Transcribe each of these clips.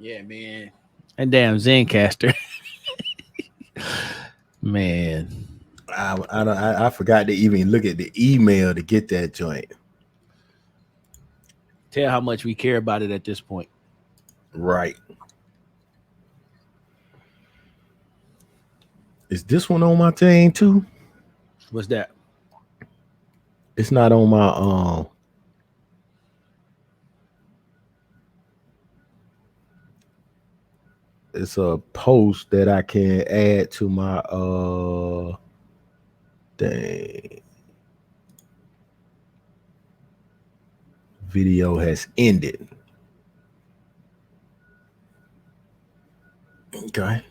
Yeah, man. And damn Zencaster. Man. I forgot to even look at the email to get that joint. Tell how much we care about it at this point. Right. Is this one on my thing too? What's that? It's not on my it's a post that I can add to my thing. Video has ended. Okay.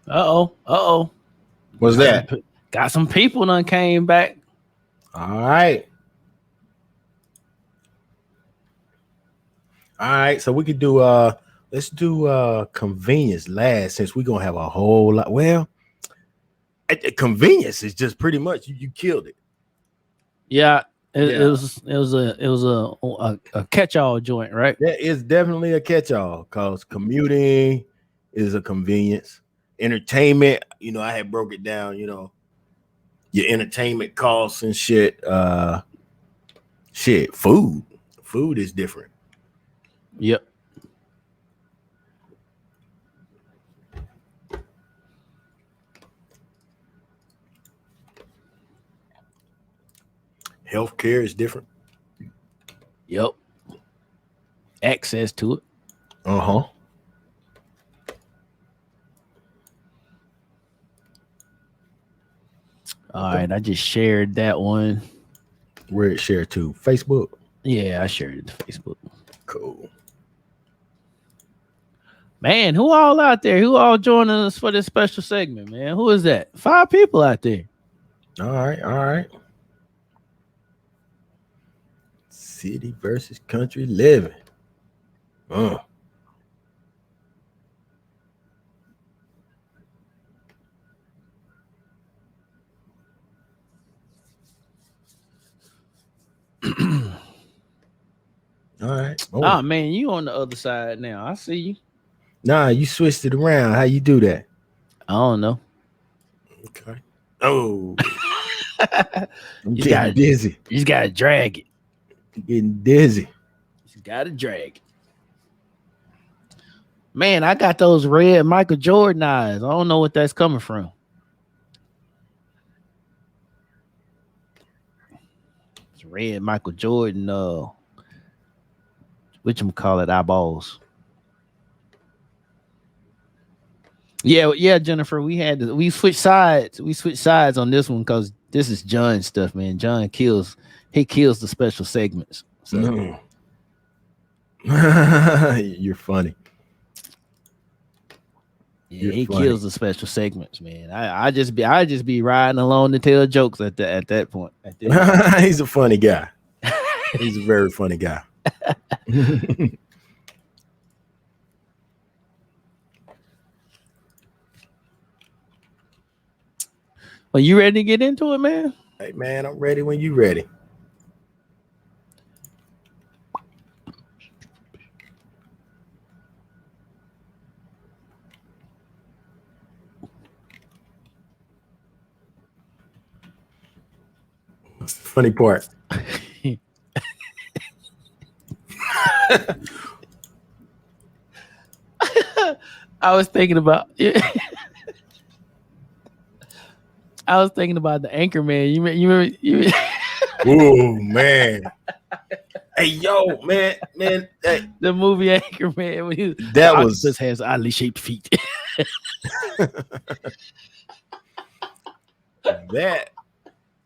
Uh-oh. What's that? Got some people done came back. All right. All right. So we could do let's do convenience last since we're gonna have a whole lot. Well, convenience is just pretty much you killed it. Yeah. It was a catch-all joint, right? That is definitely a catch-all because commuting is a convenience. Entertainment, I had broke it down, your entertainment costs and shit. Food. Food is different. Yep. Healthcare is different. Yep. Access to it. Uh-huh. All right, I just shared that one. Where it shared to? Facebook? Yeah, I shared it to Facebook. Cool. Man, who all out there? Who all joining us for this special segment, man? Who is that? 5 people out there. All right. City versus country living. All right. Oh man, you on the other side now. I see you. Nah, you switched it around. How you do that? I don't know. Okay. Oh. I'm You getting dizzy. You just gotta drag it. I'm getting dizzy. You gotta drag it. Man, I got those red Michael Jordan eyes. I don't know what that's coming from. It's red Michael Jordan, whatchamacallit eyeballs. Yeah, Jennifer. We switched sides. We switched sides on this one because this is John's stuff, man. John kills the special segments. So. No. You're funny. Yeah, he kills the special segments, man. I just be riding along to tell jokes at that point. He's a funny guy. He's a very funny guy. Are you ready to get into it, man? Hey, man, I'm ready when you ready. What's the funny part? I was thinking about I was thinking about the Anchorman. You remember? Oh man! Hey yo, man! Hey. The movie Anchorman. When that was octopus has oddly shaped feet. That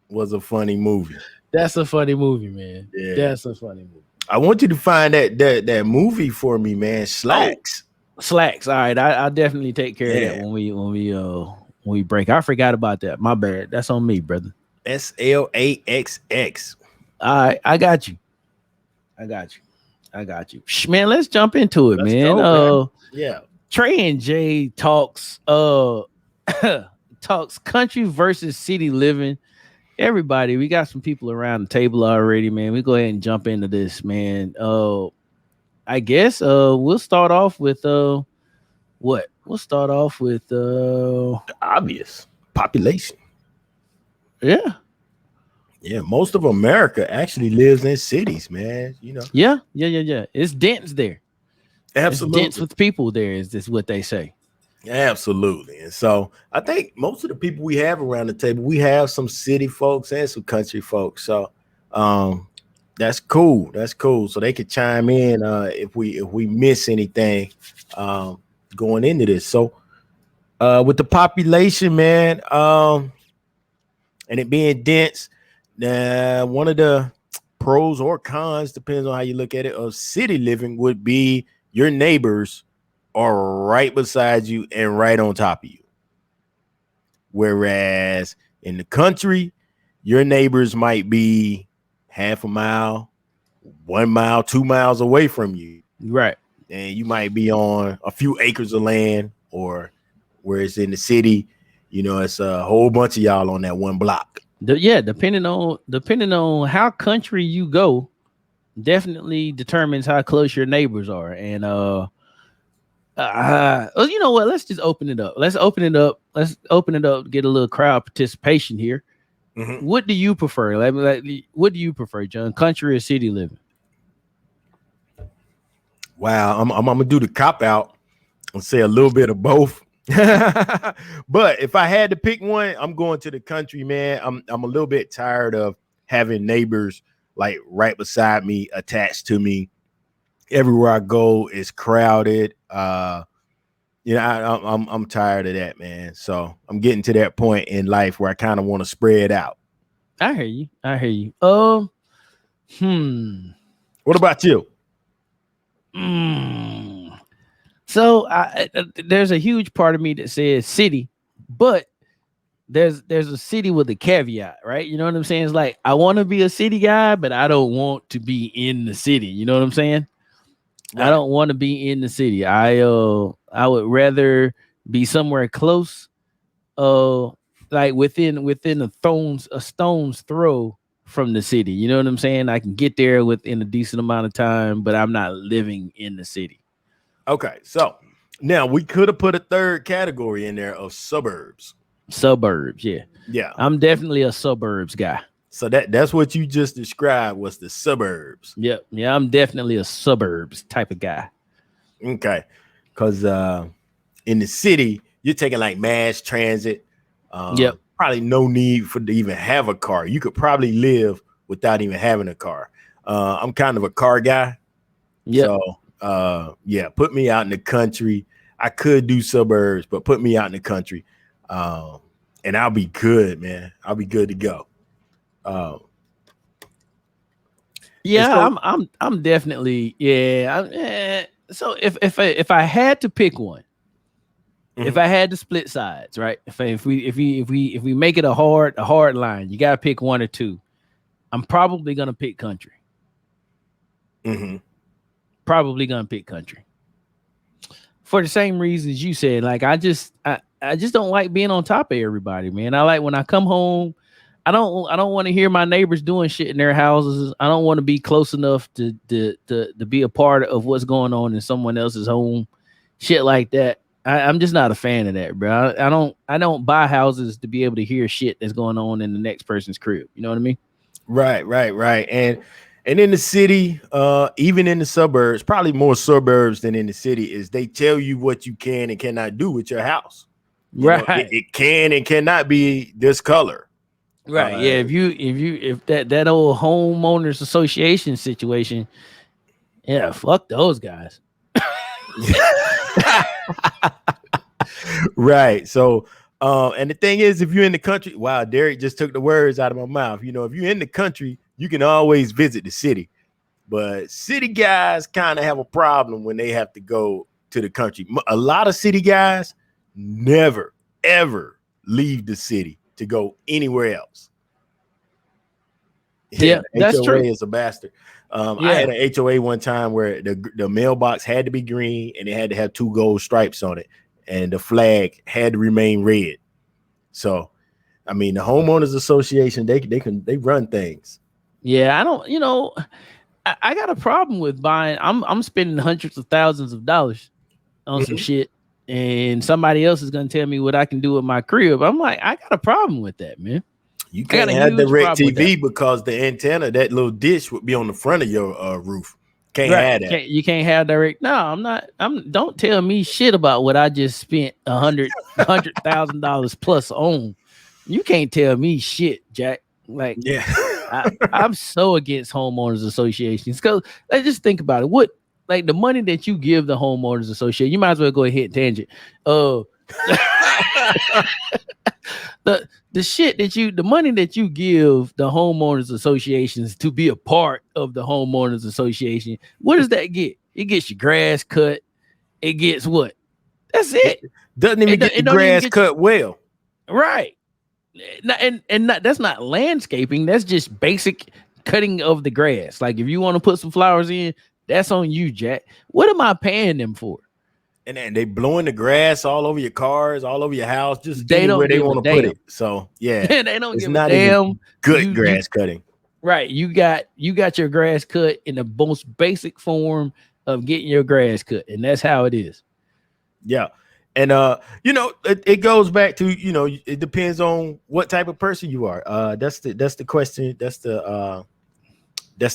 was a funny movie. That's a funny movie, man. Yeah. That's a funny movie. I want you to find that movie for me, man. Slacks. Oh, Slacks. All right, I'll definitely take care of that when we break. I forgot about that. My bad. That's on me, brother. SLAXX. All right, I got you. I got you. Man, let's jump into it, Let's man. go, man. Yeah. Tre and Jay talks talks country versus city living. Everybody, we got some people around the table already, man. We go ahead and jump into this, man. I guess we'll start off with what? We'll start off with The obvious population. yeah. Yeah, most of America actually lives in cities, man. You know, Yeah. It's dense there. It's dense absolutely, with people there, is this what they say. absolutely. And so I think most of the people we have around the table, we have some city folks and some country folks. So that's cool. That's cool. So they could chime in if we miss anything going into this. So with the population, man, and it being dense, one of the pros or cons, depends on how you look at it, of city living would be your neighbors are right beside you and right on top of you. Whereas in the country, your neighbors might be half a mile, 1 mile, 2 miles away from you. Right. And you might be on a few acres of land, or whereas in the city, it's a whole bunch of y'all on that one block. Depending on how country you go, definitely determines how close your neighbors are. And well, you know what? Let's just open it up. Let's open it up. Get a little crowd participation here. Mhm. What do you prefer? What do you prefer, John? Country or city living? Wow, I'm gonna do the cop out and say a little bit of both. But if I had to pick one, I'm going to the country, man. I'm a little bit tired of having neighbors like right beside me, attached to me. Everywhere I go is crowded. I'm tired of that, man. So I'm getting to that point in life where I kind of want to spread out. I hear you. What about you? So there's a huge part of me that says city, but there's a city with a caveat, right? You know what I'm saying? It's like I want to be a city guy, but I don't want to be in the city. You know what I'm saying? Right. I don't want to be in the city. I would rather be somewhere close, like within a stone's throw from the city. You know what I'm saying? I can get there within a decent amount of time, but I'm not living in the city. Okay, so now we could have put a third category in there of suburbs. Suburbs, yeah. Yeah. I'm definitely a suburbs guy. So that's what you just described was the suburbs. Yep. Yeah, I'm definitely a suburbs type of guy. Okay. Because in the city, you're taking like mass transit. Yep. Probably no need to even have a car. You could probably live without even having a car. I'm kind of a car guy. Yep. So put me out in the country. I could do suburbs, but put me out in the country. And I'll be good, man. I'll be good to go. I'm definitely so if I had to pick one, if I had to split sides, right? If we make it a hard line, you gotta pick one or two. I'm probably gonna pick country. Probably gonna pick country for the same reasons you said. Like I just don't like being on top of everybody, man. I like when I come home. I don't want to hear my neighbors doing shit in their houses. I don't want to be close enough to be a part of what's going on in someone else's home. Shit like that. I'm just not a fan of that, bro. I don't buy houses to be able to hear shit that's going on in the next person's crib. You know what I mean? Right. And in the city, even in the suburbs, probably more suburbs than in the city, is they tell you what you can and cannot do with your house. It can and cannot be this color. Right. Yeah. If that old homeowners association situation, yeah, fuck those guys. Right. So, and the thing is, if you're in the country, wow, Derek just took the words out of my mouth. If you're in the country, you can always visit the city, but city guys kind of have a problem when they have to go to the country. A lot of city guys never, ever leave the city to go anywhere else. Yeah, that's HOA true. is a bastard. I had an HOA one time where the mailbox had to be green and it had to have 2 gold stripes on it, and the flag had to remain red. So, I mean, the homeowners association, they run things. Yeah, I don't. I got a problem with buying. I'm spending hundreds of thousands of dollars on some shit, and somebody else is gonna tell me what I can do with my crib. I'm like, I got a problem with that, man. You can't have direct TV because the antenna, that little dish, would be on the front of your roof. Can't have that. You can't have direct. No, I'm not. Don't tell me shit about what I just spent $100,000 plus on. You can't tell me shit, Jack. Like, yeah, I'm so against homeowners associations because let's just think about it. What, like, the money that you give the homeowners association, you might as well go ahead and tangent. The money that you give the homeowners associations to be a part of the homeowners association, what does that get? It gets your grass cut. It gets what? That's it. Doesn't even get the grass cut well. Right. That's not landscaping. That's just basic cutting of the grass. Like, if you want to put some flowers in, that's on you, Jack. What am I paying them for? And then they blowing the grass all over your cars, all over your house, just where they want to put it. So yeah, they don't give a damn. Good grass cutting. Right. You got your grass cut in the most basic form of getting your grass cut, and that's how it is. Yeah. And it goes back to, it depends on what type of person you are. That's the question. That's the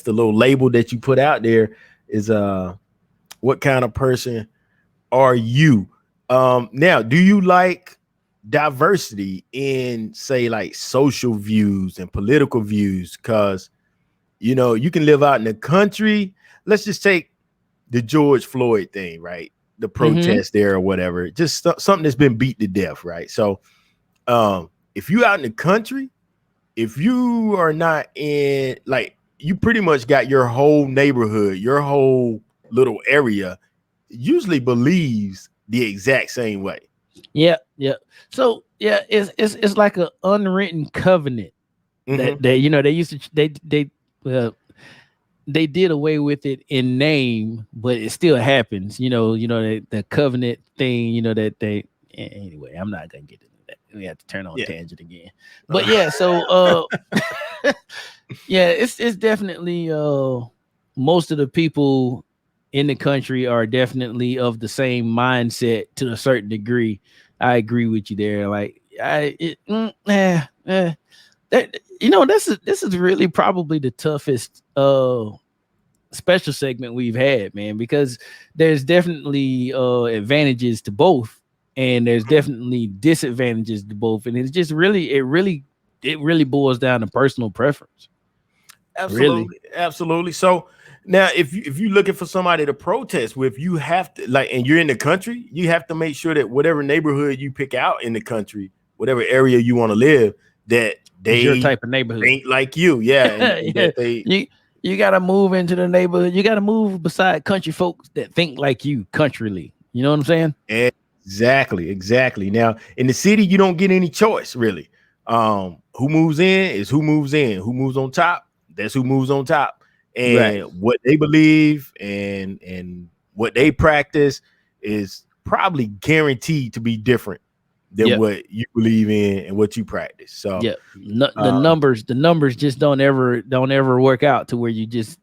little label that you put out there is what kind of person are you? Now, do you like diversity in, say, like social views and political views? Because you can live out in the country. Let's just take the George Floyd thing, right? The protest there or whatever, just something that's been beat to death, right? So if you out in the country, if you are not in, like, you pretty much got your whole neighborhood, your whole little area usually believes the exact same way. Yeah. So yeah, it's like an unwritten covenant that they used to they did away with it in name, but it still happens. The covenant thing. That they anyway. I'm not gonna get into that. We have to turn on tangent again. But yeah, so yeah, it's definitely most of the people in the country are definitely of the same mindset to a certain degree. I agree with you there. Like this is really probably the toughest special segment we've had, man, because there's definitely advantages to both, and there's definitely disadvantages to both, and it's just really it really boils down to personal preference. Absolutely. So now, if you're looking for somebody to protest with, you have to, like, and you're in the country, you have to make sure that whatever neighborhood you pick out in the country, whatever area you want to live, that they your type of neighborhood ain't like you. Yeah. You got to move into the neighborhood. You got to move beside country folks that think like you, countryly. You know what I'm saying? Exactly. Now, in the city, you don't get any choice, really. Who moves in is who moves in. Who moves on top, that's who moves on top. And what they believe and what they practice is probably guaranteed to be different than what you believe in and what you practice. So the numbers just don't ever work out to where you just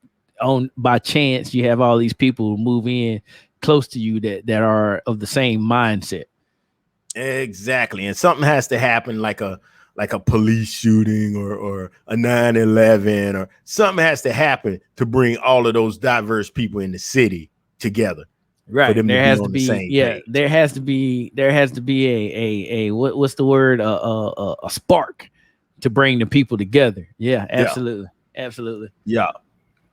by chance you have all these people move in close to you that are of the same mindset. Exactly. And something has to happen, like a police shooting or a 9/11, or something has to happen to bring all of those diverse people in the city together. Right. There has to be a what's the word? A spark to bring the people together. Yeah, absolutely. Yeah. Absolutely. Yeah.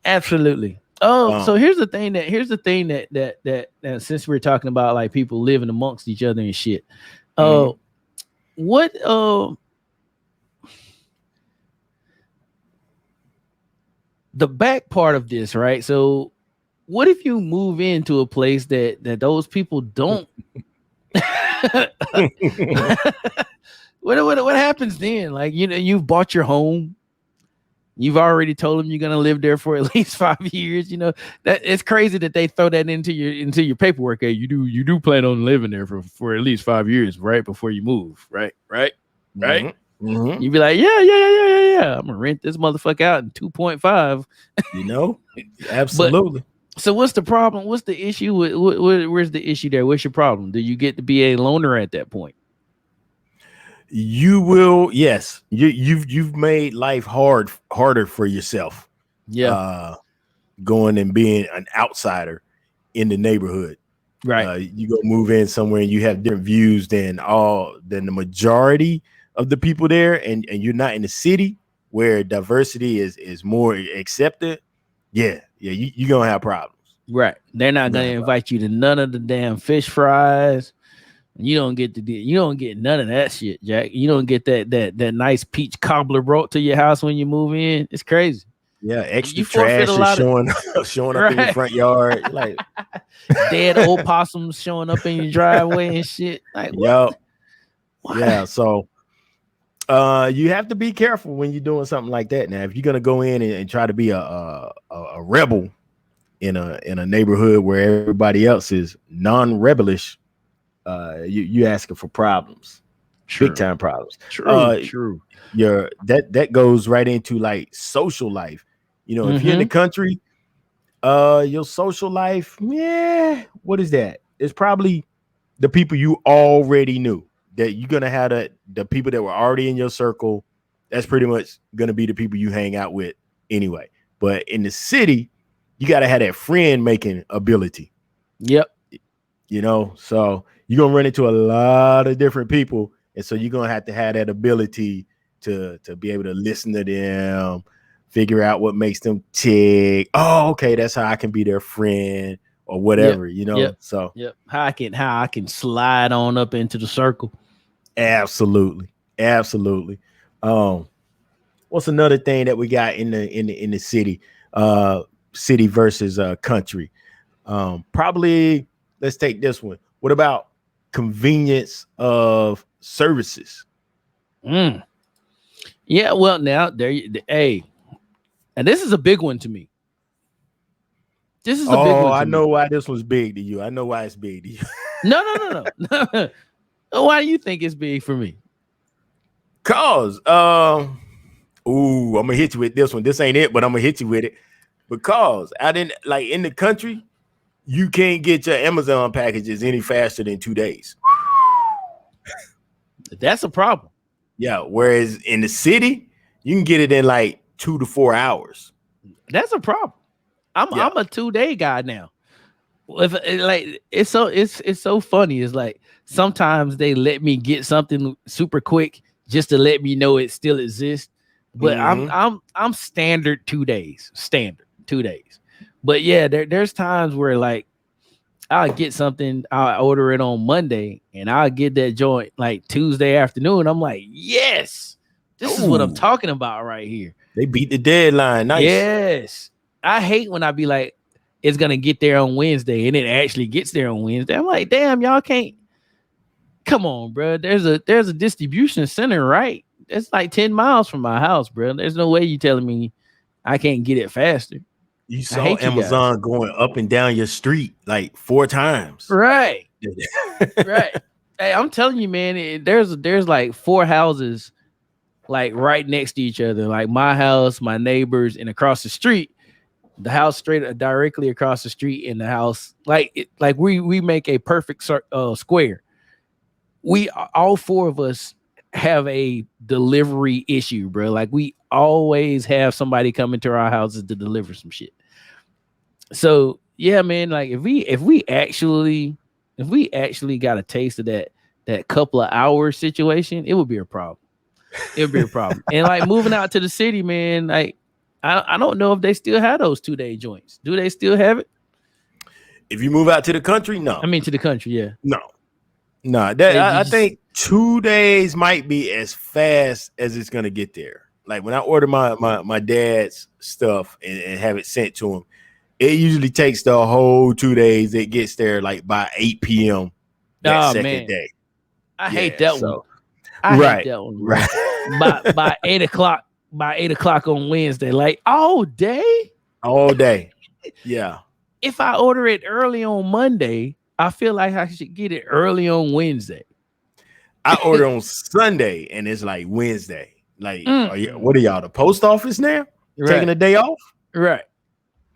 Absolutely. So here's the thing that since we're talking about like people living amongst each other and shit. What the back part of this, right? So what if you move into a place that those people don't what happens then? Like, you've bought your home You've already told them you're gonna live there for at least 5 years. You know that it's crazy that they throw that into your paperwork. Hey, you do plan on living there for at least 5 years, right? Before you move, right? Right. Mm-hmm. You'd be like, yeah. I'm gonna rent this motherfucker out in 2.5. You know, But absolutely. so what's the problem? What's the issue? Where's the issue there? What's your problem? Do you get to be a loner at that point? You will, yes. You've made life harder for yourself. Yeah. Going and being an outsider in the neighborhood. Right. You go move in somewhere and you have different views than the majority of the people there, and you're not in the city where diversity is more accepted. You're gonna have problems. Right. They're not gonna invite you to none of the damn fish fries. You don't get none of that shit, Jack. You don't get that nice peach cobbler brought to your house when you move in. It's crazy. Yeah, extra trash is showing up in your front yard, like dead opossums showing up in your driveway and shit. Like, what? Yeah. So, you have to be careful when you're doing something like that. Now, if you're gonna go in and try to be a rebel in a neighborhood where everybody else is non-rebellish, you asking for problems. True. Big time problems. True. That goes right into like social life. You know, if you're in the country, your social life, what is that? It's probably the people you already knew. That you're gonna have the people that were already in your circle. That's pretty much gonna be the people you hang out with anyway. But in the city, you gotta have that friend making ability. Yep. You know, so you're gonna run into a lot of different people, and so you're gonna have that ability to be able to listen to them, figure out what makes them tick. Oh, okay, that's how I can be their friend or whatever, you know. So how I can slide on up into the circle. Absolutely. What's another thing that we got in the city? City versus country. Probably let's take this one. What about convenience of services? Yeah, well, now hey, and this is a big one to me. This is a big one. I know why this was big to you. I know why it's big to you. No. Why do you think it's big for me? Cause I'm gonna hit you with this one. This ain't it, but I'm gonna hit you with it. Because in the country, you can't get your Amazon packages any faster than 2 days. That's a problem. Yeah. Whereas in the city, you can get it in like 2 to 4 hours. That's a problem. I'm a 2-day guy now. It's so funny. It's like sometimes they let me get something super quick just to let me know it still exists. But I'm standard 2 days. Standard 2 days. But yeah, there's times where like I'll get something, I'll order it on Monday, and I'll get that joint like Tuesday afternoon. I'm like, yes, this is what I'm talking about right here. They beat the deadline. Nice. Yes. I hate when I be like, it's gonna get there on Wednesday, and it actually gets there on Wednesday. I'm like, damn, y'all can't. Come on, bro. There's a distribution center, right? It's like 10 miles from my house, bro. There's no way you telling me I can't get it faster. You saw Amazon going up and down your street like 4 times. Right. Right. Hey, I'm telling you, man, there's like 4 houses like right next to each other, like my house, my neighbors, and across the street, the house directly across the street in the house. Like we make a perfect square. We all 4 of us have a delivery issue, bro. Like we always have somebody come into our houses to deliver some shit. So yeah, man, like if we actually got a taste of that couple of hours situation, it would be a problem. It would be a problem. And like moving out to the city, man, like I don't know if they still have those 2-day joints. Do they still have it? If you move out to the country, no. I mean to the country, yeah. No. I think 2 days might be as fast as it's gonna get there. Like when I order my dad's stuff and have it sent to him, it usually takes the whole 2 days. It gets there like by 8 p.m. that second day. I hate that one. I hate that one. Right. By 8 o'clock, by 8 o'clock on Wednesday, like all day. All day. Yeah. If I order it early on Monday, I feel like I should get it early on Wednesday. I order on Sunday and it's like Wednesday. Like, what are y'all, the post office now? Right. Taking a day off? Right.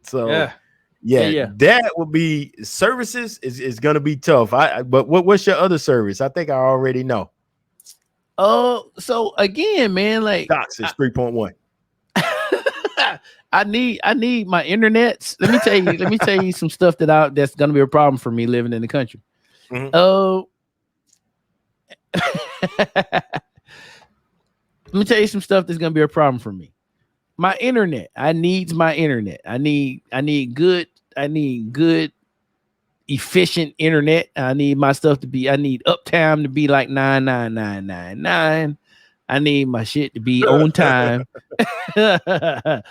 So that would be services is gonna be tough. But what's your other service? I think I already know. Oh, so again, man, like Docs is 3.1. I need my internets. Let me tell you some stuff that's gonna be a problem for me living in the country. Oh, let me tell you some stuff that's gonna be a problem for me. My internet. I need my internet. I need good efficient internet. I need my stuff to be. I need uptime to be like 99999. I need my shit to be on time. I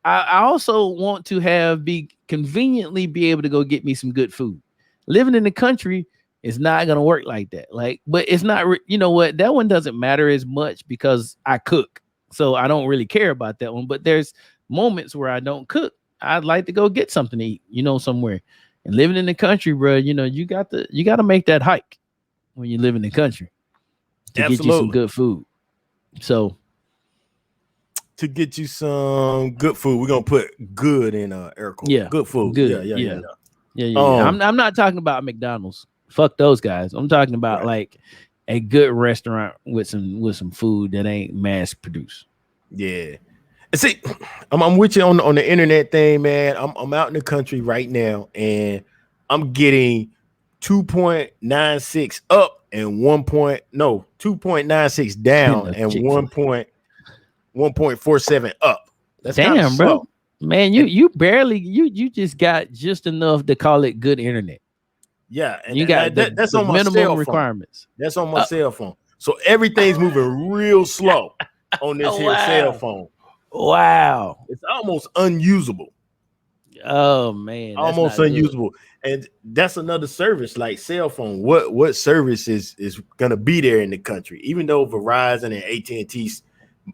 also want to be conveniently be able to go get me some good food. Living in the country is not gonna work like that. Like, but it's not. You know what? That one doesn't matter as much because I cook, so I don't really care about that one. But there's moments where I don't cook. I'd like to go get something to eat, somewhere. And living in the country, bro, you got to make that hike when you live in the country to get you some good food. So to get you some good food, we're gonna put good in air quotes. Yeah, good food. Good. Yeah. I'm not talking about McDonald's. Fuck those guys. I'm talking about like a good restaurant with some food that ain't mass produced. Yeah. See, I'm with you on the internet thing, man. I'm out in the country right now, and I'm getting 2.96 up and 2.96 down and 1.47 up. That's damn, slow. Bro. Man, you barely you just got just enough to call it good internet. Yeah, and you got that's the on my minimum cell phone. requirements. That's on my cell phone. So everything's moving real slow on this here cell phone. Wow, it's almost unusable. Oh man, almost unusable. Good. And that's another service like cell phone. What service is gonna be there in the country? Even though Verizon and AT&T,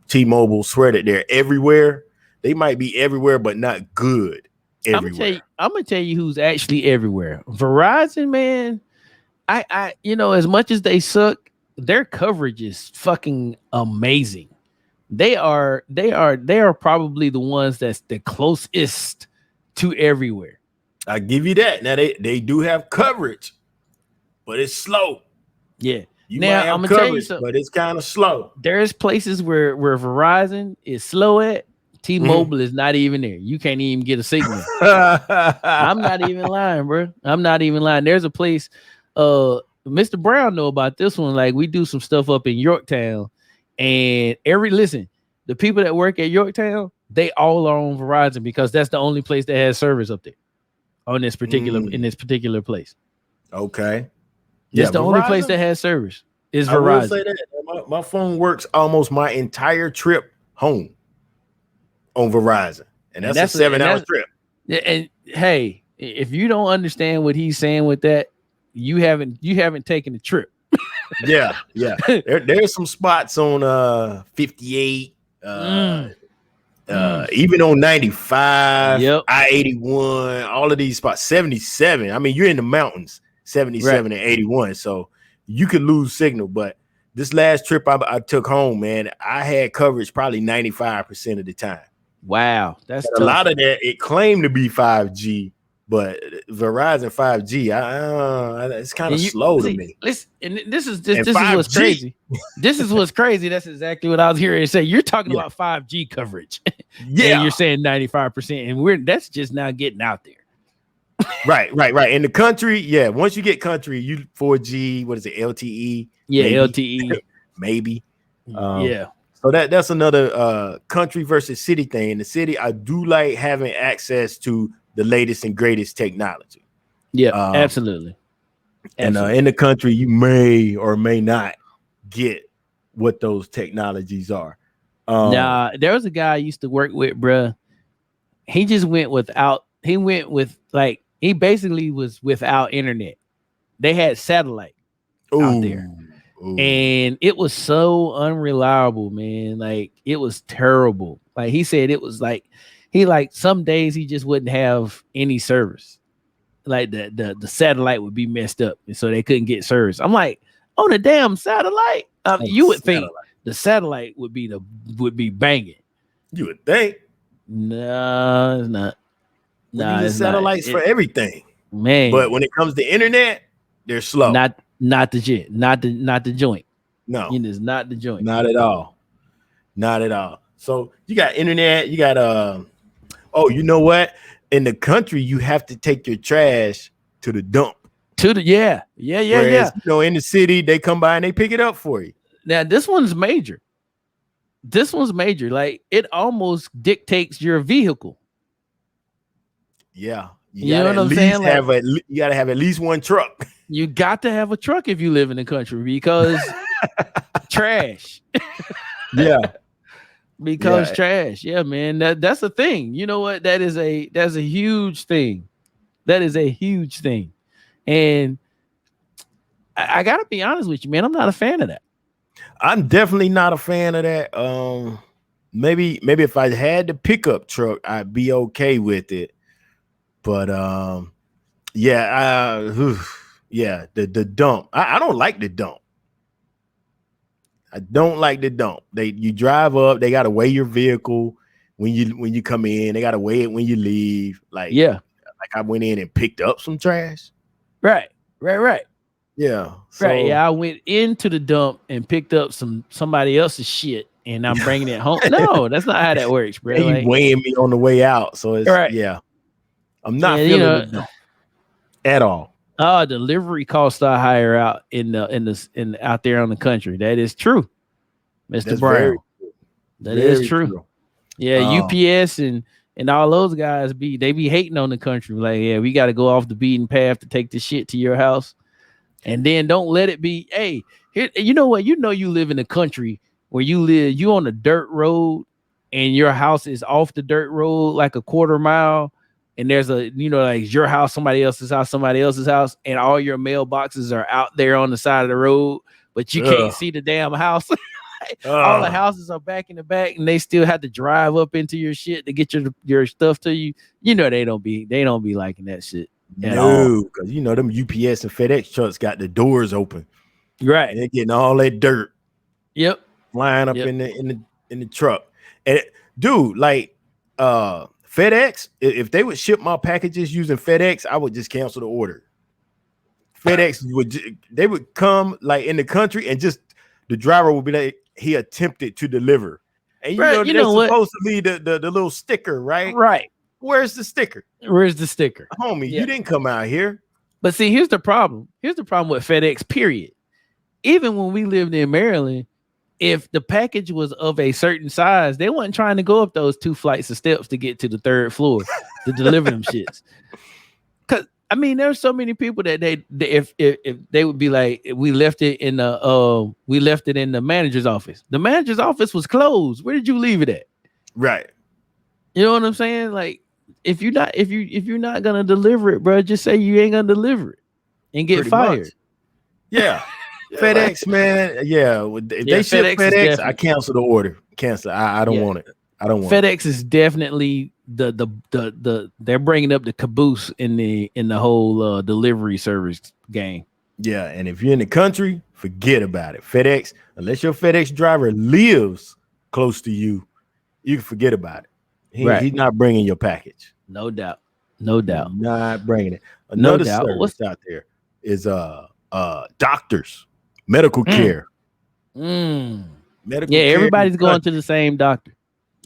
T-Mobile swear that they're everywhere, they might be everywhere, but not good everywhere. I'm gonna tell you who's actually everywhere. Verizon, man. I as much as they suck, their coverage is fucking amazing. They are probably the ones that's the closest to everywhere. I give you that. Now they do have coverage, but it's slow. Yeah. You might have coverage, but it's kind of slow. There's places where Verizon is slow at. T-Mobile is not even there. You can't even get a signal. I'm not even lying, bro. I'm not even lying. There's a place, Mr. Brown know about this one. Like, we do some stuff up in Yorktown, and the people that work at Yorktown, they all are on Verizon because that's the only place that has service up there on this particular in this particular place. Okay. It's the only place that has service is Verizon. I will say that my phone works almost my entire trip home on Verizon, and that's a 7-hour trip. And hey, if you don't understand what he's saying with that, you haven't taken a trip. yeah. There's some spots on 58, even on 95, I-81, all of these spots, 77. I mean, you're in the mountains, 77 and 81, so you could lose signal. But this last trip I took home, man, I had coverage probably 95% of the time. Wow, that's a lot of that. It claimed to be 5G, but Verizon 5G, it's kind of slow to me. Listen, and this is what's crazy. This is what's crazy. That's exactly what I was hearing say. You're talking about 5G coverage. Yeah, and you're saying 95%, and that's just now getting out there. Right. In the country, once you get country, you 4G. What is it? LTE. Yeah, maybe. LTE. Maybe. So that's another country versus city thing. In the city, I do like having access to the latest and greatest technology. Yeah, absolutely. And in the country, you may or may not get what those technologies are. Nah, there was a guy I used to work with, bruh. He just went without. He basically was without internet. They had satellite out there. Ooh. and it was so unreliable, man. Like it was terrible. Like he said, it was like some days he just wouldn't have any service. Like the satellite would be messed up, and so they couldn't get service. I'm like, on a damn satellite, On you would think satellite. the satellite would be banging. You would think. No, it's not. We're Nah, using it's not. satellites for everything. But Man, when it comes to internet, they're slow. not the jet, not the joint. No, It is not the joint. not at all. Not at all. So you got internet, you got oh, you know what? In the country, you have to take your trash to the dump. Yeah. Whereas, in the city, they come by and they pick it up for you. Now this one's major. Like it almost dictates your vehicle. Yeah. You know what I'm saying? You gotta have at least one truck. You got to have a truck if you live in the country because trash. Yeah. Because trash. Yeah, man. That's a thing. You know what? That's a huge thing. That is a huge thing. And I gotta be honest with you, man. I'm not a fan of that. I'm definitely not a fan of that. Maybe if I had the pickup truck, I'd be okay with it. But the dump. I don't like the dump. I don't like the dump. You drive up, they gotta weigh your vehicle when you come in, they gotta weigh it when you leave. Like I went in and picked up some trash. Right. Yeah. Right. Yeah, I went into the dump and picked up somebody else's shit and I'm bringing it home. No, that's not how that works, bro. And you weighing me on the way out. So it's I'm not feeling the dump at all. Oh, delivery costs are higher out out there on the country. That is true, Mr. Brown. That is true. Yeah, UPS and all those guys be hating on the country. Like, yeah, we got to go off the beaten path to take the shit to your house, and then don't let it be. Hey, here, you know what? You live in a country where you on a dirt road, and your house is off the dirt road like a quarter mile. And there's like your house, somebody else's house, and all your mailboxes are out there on the side of the road, but you can't see the damn house. All the houses are back in the back, and they still have to drive up into your shit to get your stuff to you. They don't be liking that shit at all. Because them UPS and FedEx trucks got the doors open, right? And they're getting all that dirt. Yep, flying up in the truck. And dude, like FedEx, if they would ship my packages using FedEx, I would just cancel the order. FedEx they would come like in the country and just the driver would be like, he attempted to deliver. And they're supposed to leave the little sticker, right? Right. Where's the sticker? Homie, you didn't come out here. But see, here's the problem. Here's the problem with FedEx, period. Even when we lived in Maryland, if the package was of a certain size, they weren't trying to go up those 2 flights of steps to get to the 3rd floor to deliver them shits. Cause I mean, there's so many people that if they would be like, we left it in the manager's office. The manager's office was closed. Where did you leave it at? Right. You know what I'm saying? Like, if you're not gonna deliver it, bro, just say you ain't gonna deliver it and get fired. Much. Yeah. FedEx, man. Yeah. If they ship FedEx, I cancel the order. Cancel. I don't want it. I don't want FedEx is definitely the they're bringing up the caboose in the whole delivery service game. Yeah, and if you're in the country, forget about it. FedEx, unless your FedEx driver lives close to you, you can forget about it. He's not bringing your package. No doubt. Not bringing it. Another service out there is doctors, medical care. Medical care, everybody's going to the same doctor.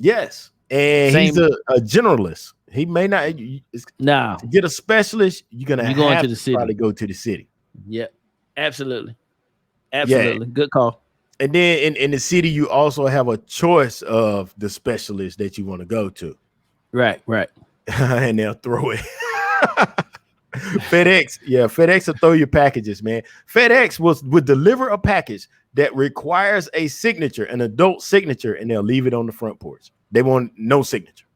Yes, and he's a generalist. He may not. To get a specialist, you're gonna have to probably go to the city. Yeah, absolutely. Yeah. Good call. And then in the city, you also have a choice of the specialist that you want to go to. Right. And they'll throw it. FedEx will throw your packages, man. FedEx would deliver a package that requires a signature, an adult signature, and they'll leave it on the front porch. They want no signature.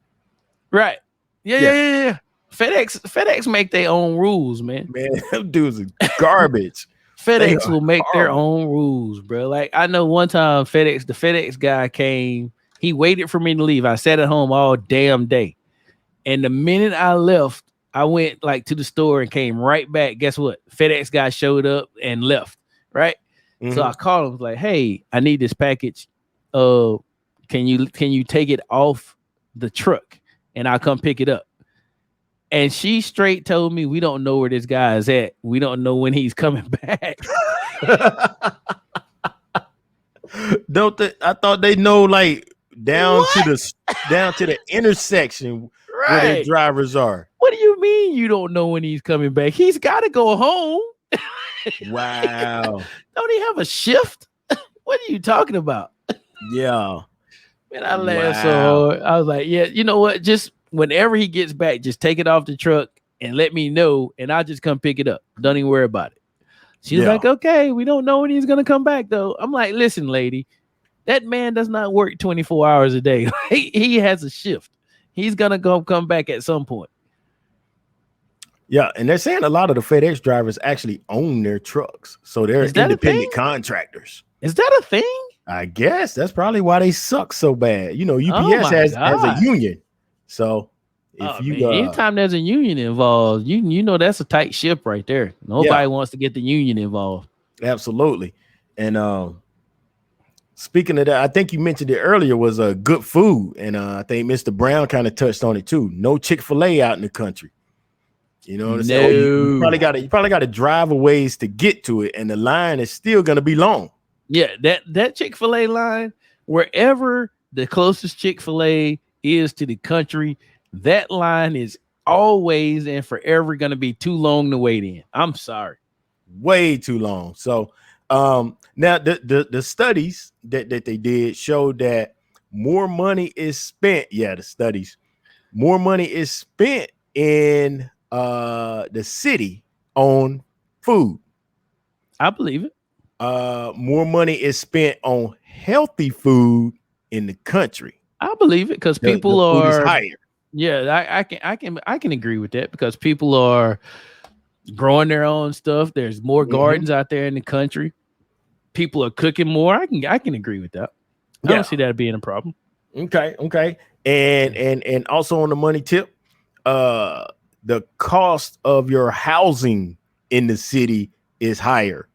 Right. Yeah. FedEx make their own rules, man. Man, them dudes are garbage. They FedEx are will make their horrible. own rules, bro. Like I know one time the FedEx guy came, he waited for me to leave. I sat at home all damn day. And the minute I left, I went like to the store and came right back. Guess what? FedEx guy showed up and left. Right. So I Mhm. called him, was like, hey, I need this package. Uh, can you take it off the truck and I'll come pick it up? And she straight told me, we don't know where this guy is at. We don't know when he's coming back. Don't they? I thought they know like down to What? the intersection where their Right. drivers are. What do you mean you don't know when he's coming back? He's got to go home. Wow. Don't he have a shift? What are you talking about? Yeah. Man, I laughed so Wow. hard. I was like, yeah, you know what? Just whenever he gets back, just take it off the truck and let me know, and I'll just come pick it up. Don't even worry about it. She was Yeah. like, okay, we don't know when he's gonna come back though. I'm like, listen, lady, that man does not work 24 hours a day. He has a shift. He's gonna come back at some point. Yeah, and they're saying a lot of the FedEx drivers actually own their trucks, so they're Is that a thing? independent contractors. Is that a thing? I guess that's probably why they suck so bad. You know, Oh UPS my has a God. union, so if Oh you man, anytime there's a union involved, you know that's a tight ship right there. Nobody wants to get the union involved. absolutely. And speaking of that, I think you mentioned it earlier was good food, and I think Mr. Brown kind of touched on it too. No Chick-fil-A out in the country. You know what I'm saying? Oh, you probably got to drive a ways to get to it, and the line is still going to be long. Yeah, that Chick-fil-A line, wherever the closest Chick-fil-A is to the country, that line is always and forever going to be too long to wait in. I'm sorry. Way too long. So now the studies that they did showed that more money is spent. Yeah, the studies. More money is spent in the city on food. I believe it. More money is spent on healthy food in the country. I believe it because The people food is are higher. Yeah, I can agree with that because people are growing their own stuff. There's more gardens out there in the country. People are cooking more. I can agree with that. I don't see that being a problem. Okay. And also on the money tip, the cost of your housing in the city is higher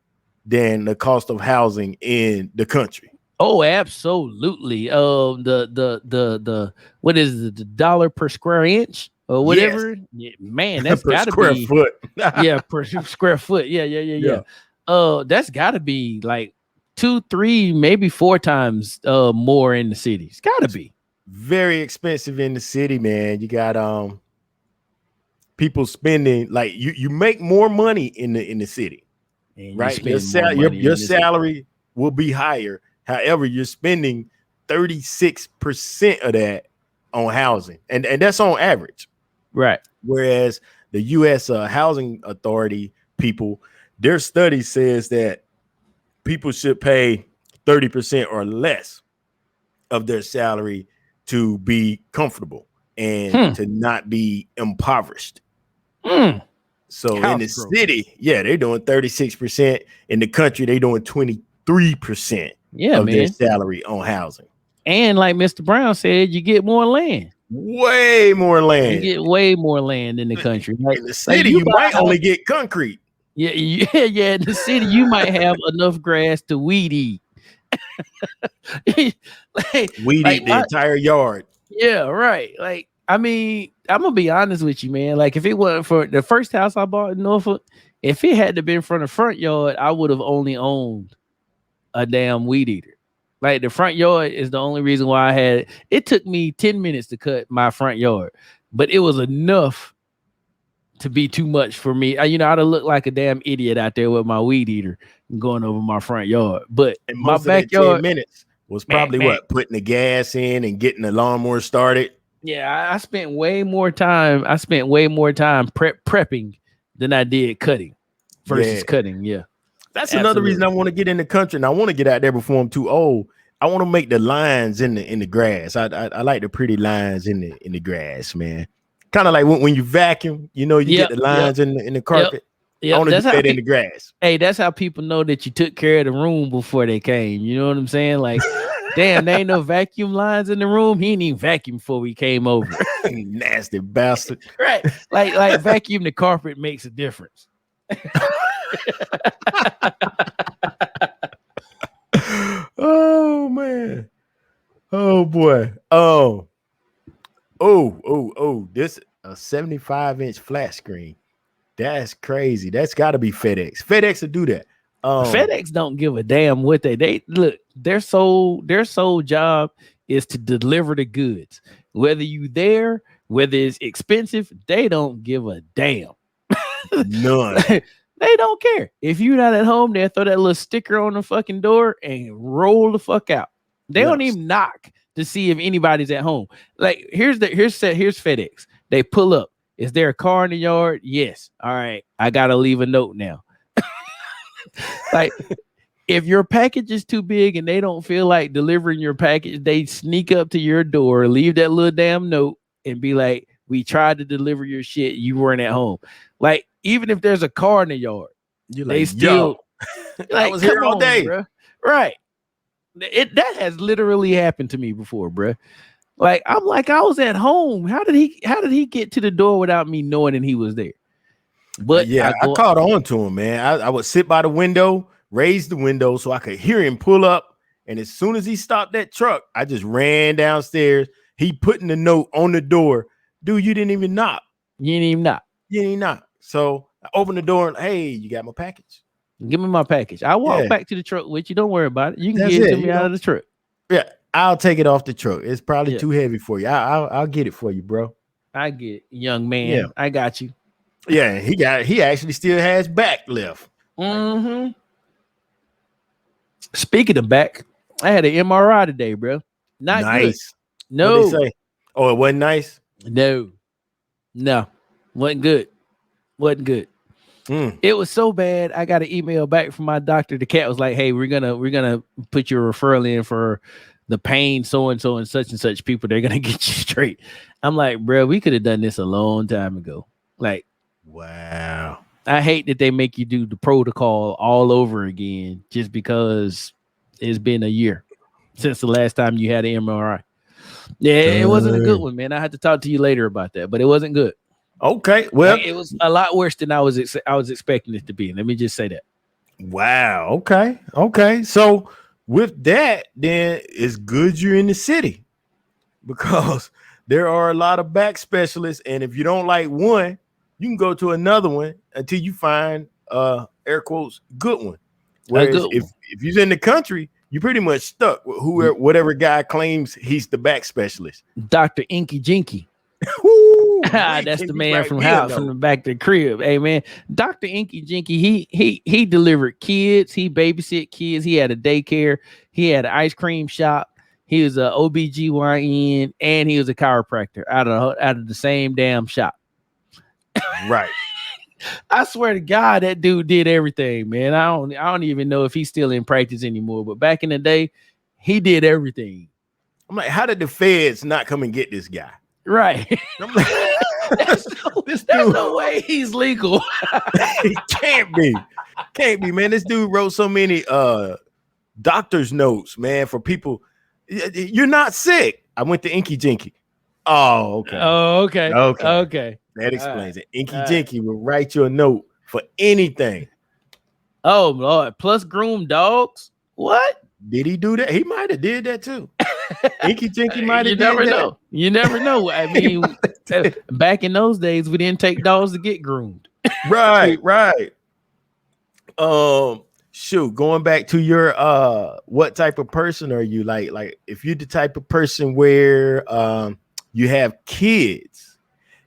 than the cost of housing in the country. Oh, absolutely. The what is it, the dollar per square inch or whatever? Yes. Yeah, man, that's per gotta square be foot. yeah, per square foot. Yeah. That's gotta be like 2, 3, maybe 4 times more in the city. It's gotta be Very expensive in the city, man. You got people spending like you make more money in the city, and right? you spend more money Your salary will be higher. However, you're spending 36% of that on housing, and that's on average, right? Whereas the U.S. Housing Authority people, their study says that people should pay 30% or less of their salary to be comfortable and to not be impoverished. So in the city, they're doing 36%. In the country, they're doing 23% of their salary on housing. And like Mr. Brown said, you get more land. Way more land. You get way more land in the country. In the city, you might only get concrete. Yeah. In the city, you might have enough grass to weed eat. Weed eat the entire yard. Yeah, right. Like, I mean, I'm gonna be honest with you, man. Like, if it wasn't for the first house I bought in Norfolk, if it had to been from the front yard, I would have only owned a damn weed eater. Like, the front yard is the only reason why I had it. It took me 10 minutes to cut my front yard, but it was enough to be too much for me. I'd have looked like a damn idiot out there with my weed eater going over my front yard. But and my backyard 10 minutes was probably putting the gas in and getting the lawnmower started. Yeah, I spent way more time. Prepping than I did cutting versus cutting. Yeah. That's another reason I want to get in the country, and I want to get out there before I'm too old. I want to make the lines in the grass. I like the pretty lines in the grass, man. Kind of like when you vacuum, you get the lines in the carpet. Yeah, I want to that's do how that in the grass. hey, that's how people know that you took care of the room before they came. You know what I'm saying? Like, damn, there ain't no vacuum lines in the room. He didn't even vacuum before we came over. Nasty bastard. Right. Like vacuum the carpet makes a difference. Oh man. Oh boy. This a 75-inch flat screen. That's crazy. That's gotta be FedEx. FedEx will do that. FedEx don't give a damn what they look. Their sole job is to deliver the goods. Whether you there, whether it's expensive, they don't give a damn. None. They don't care. If you're not at home, they'll throw that little sticker on the fucking door and roll the fuck out. They don't Yes. even knock to see if anybody's at home. Like here's FedEx. They pull up. Is there a car in the yard? Yes. All right. I gotta leave a note now. Like if your package is too big and they don't feel like delivering your package, they sneak up to your door, leave that little damn note, and be like, "We tried to deliver your shit. You weren't at home." Like even if there's a car in the yard, You're they like, still I was here all day, bro. Right? That has literally happened to me before, bro. Like I'm like I was at home. How did he get to the door without me knowing that he was there? But yeah, I caught on to him, man. I would sit by the window, raise the window so I could hear him pull up. And as soon as he stopped that truck, I just ran downstairs. He putting the note on the door. Dude, you didn't even knock. You didn't even knock. You didn't even knock. So I opened the door and hey, you got my package. Give me my package. I walk back to the truck with you. Don't worry about it. You can get it to me out of the truck. Yeah, I'll take it off the truck. It's probably too heavy for you. I'll get it for you, bro. I get it, young man. Yeah. I got you. Yeah, he actually still has back left. Mm-hmm. Speaking of back, I had an MRI today, bro. Not nice. Good. No. What'd they say? Oh, it wasn't nice? No. Wasn't good. It was so bad. I got an email back from my doctor. The cat was like, "Hey, we're gonna put your referral in for the pain so and so and such people. They're gonna get you straight." I'm like, bro, we could have done this a long time ago. Like, wow. I hate that they make you do the protocol all over again just because it's been a year since the last time you had an MRI. Yeah, it wasn't a good one, man. I had to talk to you later about that, but it wasn't good. Okay, well, like, it was a lot worse than I was expecting it to be. Let me just say that. Wow. Okay. So with that, then it's good you're in the city because there are a lot of back specialists, and if you don't like one, you can go to another one until you find air quotes good one. Whereas if you're in the country, you're pretty much stuck with whatever guy claims he's the back specialist. Dr. Inky Jinky. That's the man from the back of the crib. Hey man, Dr. Inky Jinky, he delivered kids, he babysit kids, he had a daycare, he had an ice cream shop, he was a OBGYN, and he was a chiropractor out of the same damn shop. Right. I swear to God, that dude did everything, man. I don't even know if he's still in practice anymore, but back in the day, he did everything. I'm like, how did the feds not come and get this guy? Right. I'm like, there's no way he's legal. He can't be, man. This dude wrote so many doctor's notes, man, for people. You're not sick. I went to Inky Jinky. Oh, okay. Okay. That explains it. Inky Jinky will write you a note for anything. Oh Lord. Plus groom dogs. What? Did he do that? He might have did that too. Inky Jinky might have. You never know. I mean, back in those days, we didn't take dogs to get groomed. Right. Shoot, going back to your what type of person are you? Like if you're the type of person where you have kids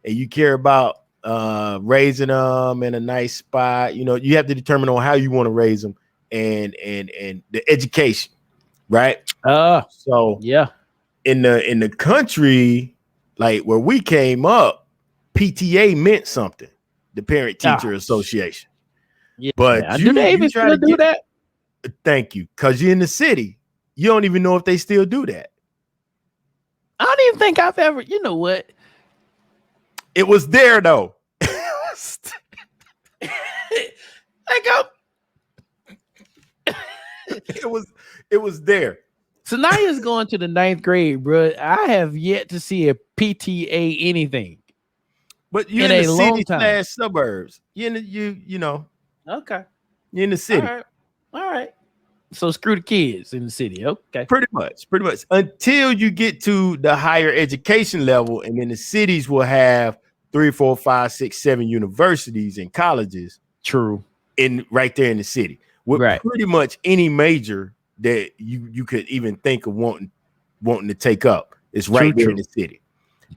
and you care about raising them in a nice spot, you know, you have to determine on how you want to raise them and the education, right? So yeah, in the country, like where we came up, PTA meant something, the Parent Teacher Association. Yeah, but do they even still do that? Thank you, because you're in the city, you don't even know if they still do that. I don't even think I've ever. You know what? It was there though. They go. It was there. Sanaya's going to the 9th grade, bro. I have yet to see a PTA anything. But you're in the city / suburbs. You're in the, you know. Okay. You're in the city. All right. So screw the kids in the city. Okay. Pretty much. Until you get to the higher education level, and then the cities will have 3, 4, 5, 6, 7 universities and colleges. True. Right there in the city. With pretty much any major that you could even think of wanting to take up. It's right there in the city.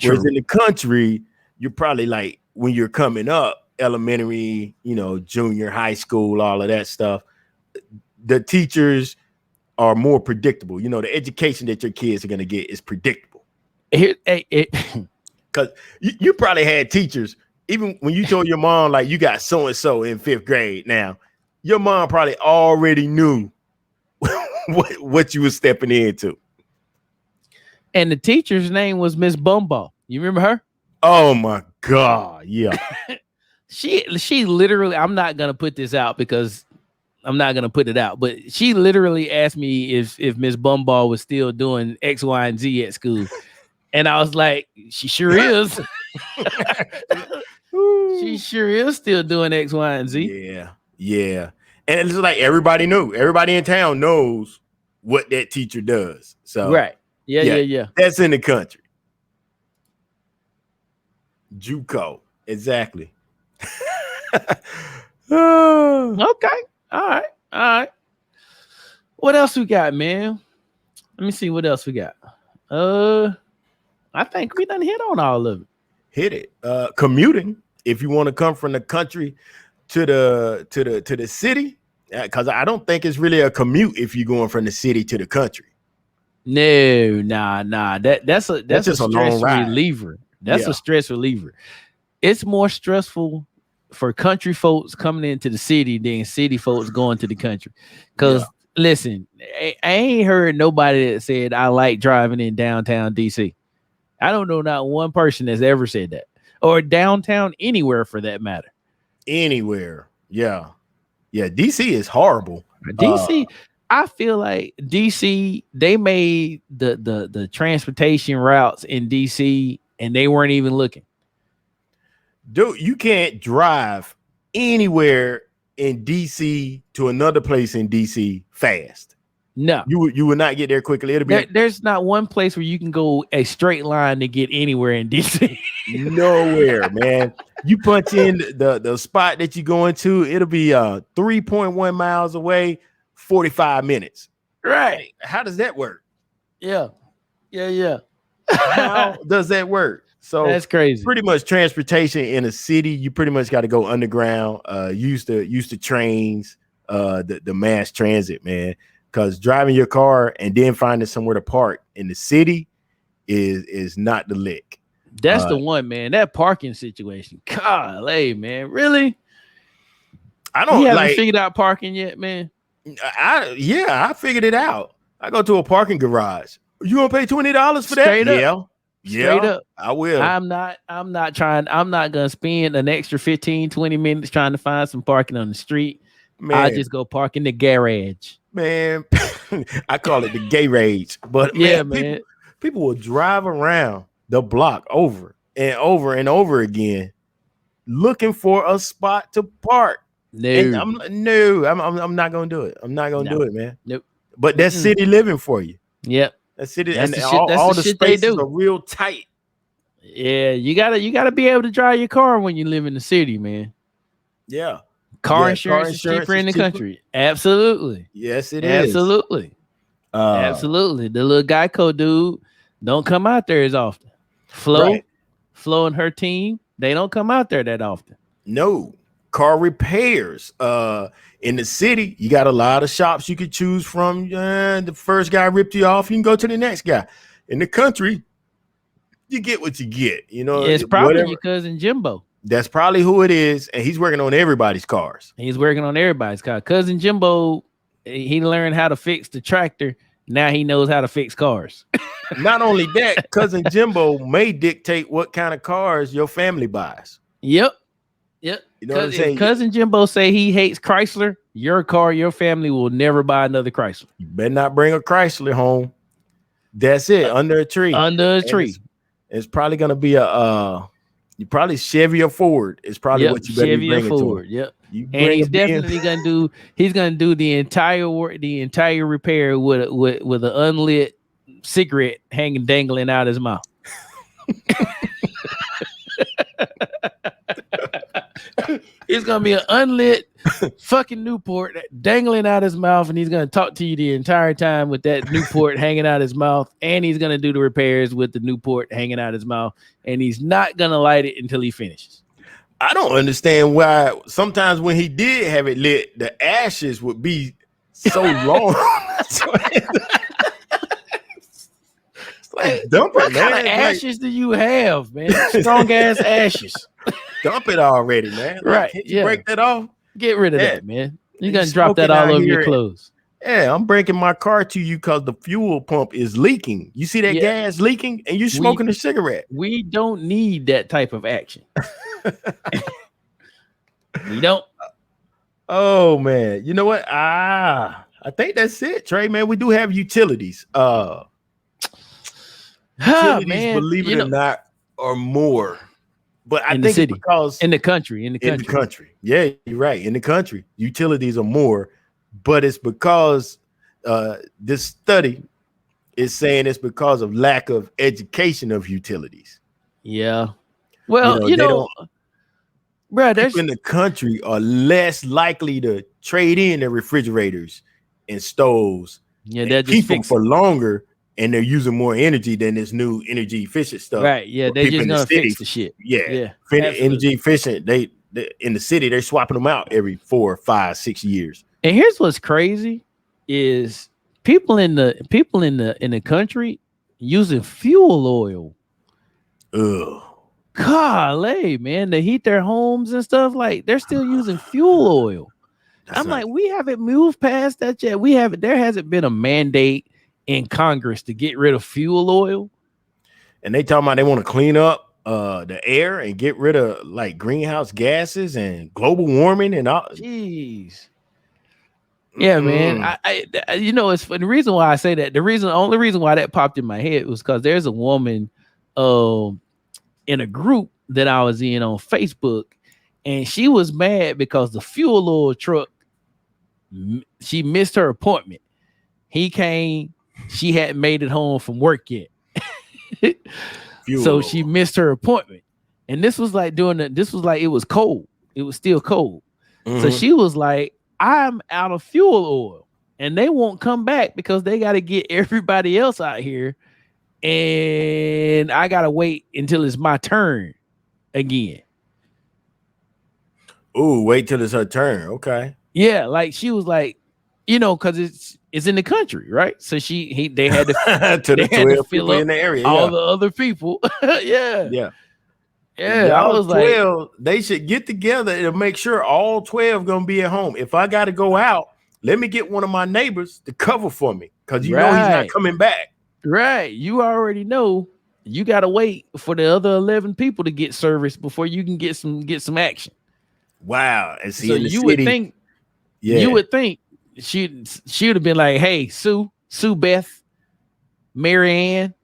Whereas in the country, you're probably like, when you're coming up, elementary, junior, high school, all of that stuff, the teachers are more predictable. The education that your kids are going to get is predictable. Because you probably had teachers, even when you told your mom, like, you got so-and-so in 5th grade now, your mom probably already knew what you were stepping into. And the teacher's name was Miss Bumball. You remember her? Oh my God. Yeah. She literally, I'm not going to put this out because I'm not going to put it out, but she literally asked me if Miss Bumball was still doing X, Y, and Z at school. And I was like, she sure is. She sure is still doing X, Y, and Z. Yeah. And it's like everybody knew. Everybody in town knows what that teacher does. So right. Yeah. That's in the country. JUCO. Exactly. Okay. All right. What else we got, man? Let me see what else we got. I think we done hit on all of it. Hit it. Commuting. If you want to come from the country to the city, because I don't think it's really a commute if you're going from the city to the country. No, nah. That's a stress reliever. That's a stress reliever. It's more stressful for country folks coming into the city than city folks going to the country. Because listen, I ain't heard nobody that said I like driving in downtown DC. I don't know not one person that's ever said that, or downtown anywhere for that matter. Anywhere, yeah. DC is horrible. DC. I feel like DC, they made the transportation routes in DC and they weren't even looking. Dude, you can't drive anywhere in DC to another place in DC fast. No. You will not get there quickly. There's not one place where you can go a straight line to get anywhere in DC. Nowhere, man. You punch in the spot that you're going to, it'll be 3.1 miles away. 45 minutes. Right. How does that work? Yeah. How does that work? So that's crazy. Pretty much transportation in a city, you pretty much got to go underground, use the trains, the mass transit, man. Because driving your car and then finding somewhere to park in the city is not the lick. That's the one, man. That parking situation. Golly, man. Really? I don't haven't figured out parking yet, man. I figured it out. I go to a parking garage. You gonna pay $20 for that? Straight up. I will. I'm not gonna spend an extra 15-20 minutes trying to find some parking on the street. Man, I just go park in the garage. Man, I call it the gay rage. But yeah, man. People will drive around the block over and over and over again looking for a spot to park. I'm not gonna do it. I'm not gonna do it, man. Nope. But that's city living for you. Yep. That city, and all the spaces are real tight. Yeah, you gotta be able to drive your car when you live in the city, man. Yeah. Car insurance is cheaper in the country. Absolutely. Yes, it is. Absolutely. Absolutely. The little Geico dude don't come out there as often. Flo and her team, they don't come out there that often. No. Car repairs. In the city, you got a lot of shops you could choose from. The first guy ripped you off, you can go to the next guy. In the country, you get what you get. It's probably your cousin Jimbo. That's probably who it is, and he's working on everybody's cars. He's working on everybody's car. Cousin Jimbo, he learned how to fix the tractor. Now he knows how to fix cars. Not only that, cousin Jimbo may dictate what kind of cars your family buys. Yep. You know what I'm If saying? cousin Jimbo say he hates Chrysler, your car, your family will never buy another Chrysler. You better not bring a Chrysler home. That's it, under a tree. Under a And tree. It's probably gonna be you probably Chevy or Ford. It's probably what you better be Chevy or bringing Ford. to him. Yep. You And bring he's a Benz. definitely gonna do the entire work, the entire repair with an unlit cigarette dangling out his mouth. It's gonna be an unlit fucking Newport dangling out his mouth, and he's gonna talk to you the entire time with that Newport hanging out his mouth, and he's gonna do the repairs with the Newport hanging out his mouth, and he's not gonna light it until he finishes. I don't understand why sometimes when he did have it lit, the ashes would be so long. It's like dump What it, man. kind of ashes do you have, man? Strong ass ashes. Dump it already, man. Like, Right, can't you break that off? Get rid of Yeah. that, man. You're You gonna drop that smoking all out over your here. clothes. Yeah, I'm breaking my car to you because the fuel pump is leaking. You see that Yeah. gas leaking and you smoking a cigarette. We don't need that type of action. We don't. Oh man, you know what? I think that's it, Trey. Man, we do have utilities. Utilities, Man, believe it or not, are more. But I In think the city. it's because in the country. yeah, you're right. In the country, utilities are more, but it's because this study is saying it's because of lack of education of utilities. Yeah. Well, bro, People in the country are less likely to trade in their refrigerators and stoves. yeah, and they'll keep just them fix for it. longer, and they're using more energy than this new energy efficient stuff. Right. Yeah, But they're people just in the gonna city, fix the shit. Yeah, Yeah. energy efficient. They in the city they're swapping them out every 4, 5, 6 years. And here's what's crazy is people in the country using fuel oil. Ugh. Golly, man, to heat their homes and stuff, like they're still using fuel oil. I'm like, we haven't moved past that yet. There hasn't been a mandate in Congress to get rid of fuel oil. And they talking about they want to clean up the air and get rid of like greenhouse gases and global warming and all. Jeez. Yeah, man. I it's the reason why I say that. The only reason why that popped in my head was because there's a woman in a group that I was in on Facebook, and she was mad because the fuel oil truck, she missed her appointment. He came, she hadn't made it home from work yet. So she missed her appointment. And this was like it was cold. It was still cold. So she was like, I'm out of fuel oil, and they won't come back because they got to get everybody else out here, and I got to wait until it's my turn again. Ooh, wait till it's her turn. Okay. Yeah, like she was like, because it's in the country, right? So they had to to the 12 people in the area. All the other people. Yeah. I was 12, like, they should get together to make sure all 12 gonna be at home. If I got to go out, let me get one of my neighbors to cover for me, because you know he's not coming back. Right. You already know you got to wait for the other 11 people to get service before you can get some action. Wow. And see, so in the you city, would think she would have been like, hey, Sue Beth, Mary Ann,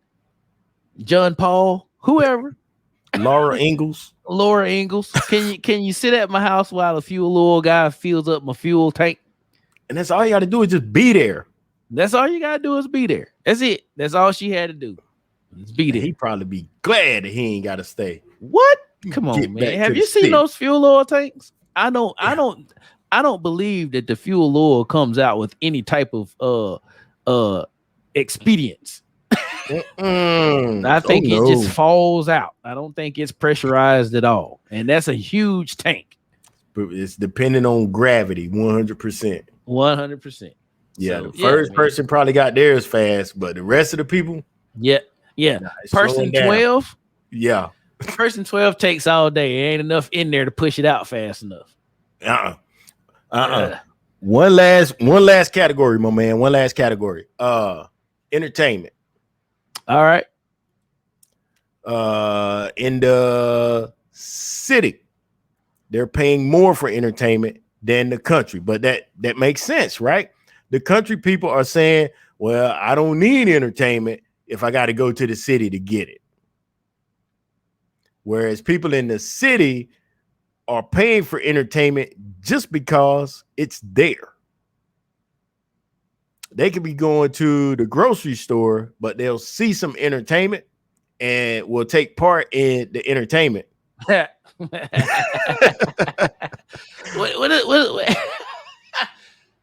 John Paul, whoever. Laura Ingalls. Can you sit at my house while the fuel oil guy fills up my fuel tank? And that's all you got to do is just be there. That's all you got to do is be there. That's it. That's all she had to do. Just be there. He'd probably be glad that he ain't got to stay. What? Come on, man. Have you seen those fuel oil tanks? I don't believe that the fuel oil comes out with any type of expedience. I think it just falls out. I don't think it's pressurized at all. And that's a huge tank. But it's depending on gravity, 100%. 100%. Yeah, so, the first person probably got theirs fast, but the rest of the people, yeah. Person 12, yeah. Person 12 takes all day. There ain't enough in there to push it out fast enough. One last category, my man. One last category. Entertainment. All right. In the city, they're paying more for entertainment than the country. But that makes sense, right? The country people are saying, well, I don't need entertainment if I got to go to the city to get it. Whereas people in the city are paying for entertainment just because it's there. They could be going to the grocery store, but they'll see some entertainment and will take part in the entertainment.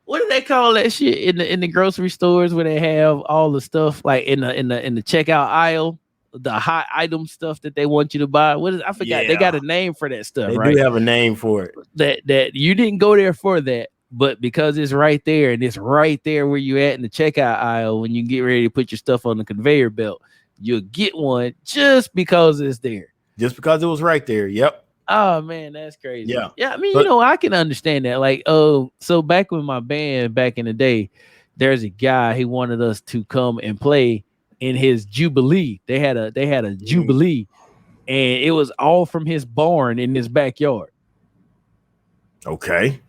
what do they call that shit in the grocery stores where they have all the stuff like in the checkout aisle, the hot item stuff that they want you to buy? What is, I forgot. Yeah. They got a name for that stuff, They right? do have a name for it. That you didn't go there for that, but because it's right there and it's right there where you at in the checkout aisle, when you get ready to put your stuff on the conveyor belt, you'll get one just because it's there. Just because it was right there. Yep. Oh man, that's crazy. Yeah. Yeah, I mean, I can understand that. Like, so back with my band back in the day, there's a guy, he wanted us to come and play in his Jubilee. They had a Jubilee, and it was all from his barn in his backyard. Okay.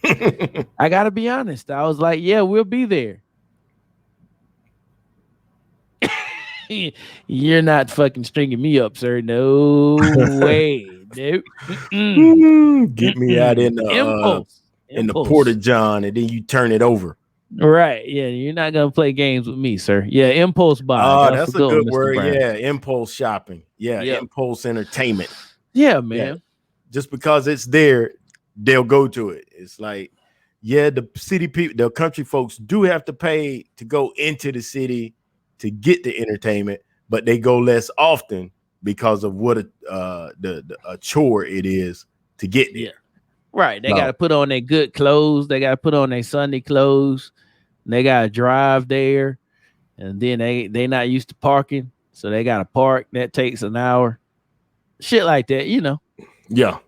I gotta be honest. I was like, yeah, we'll be there. You're not fucking stringing me up, sir. No way. Nope. Get me out in the in the Porta John, and then you turn it over. Right. Yeah, you're not gonna play games with me, sir. Yeah, impulse buy. Oh, that's a good word. Yeah, impulse shopping. Yeah, impulse entertainment. Yeah, man. Yeah. Just because it's there, they'll go to it. It's like, yeah, the city people, the country folks do have to pay to go into the city to get the entertainment, but they go less often because of what a chore it is to get there. Yeah. Right. They got to put on their good clothes. They got to put on their Sunday clothes. They got to drive there, and then they not used to parking, so they got to park. That takes an hour. Shit like that, Yeah.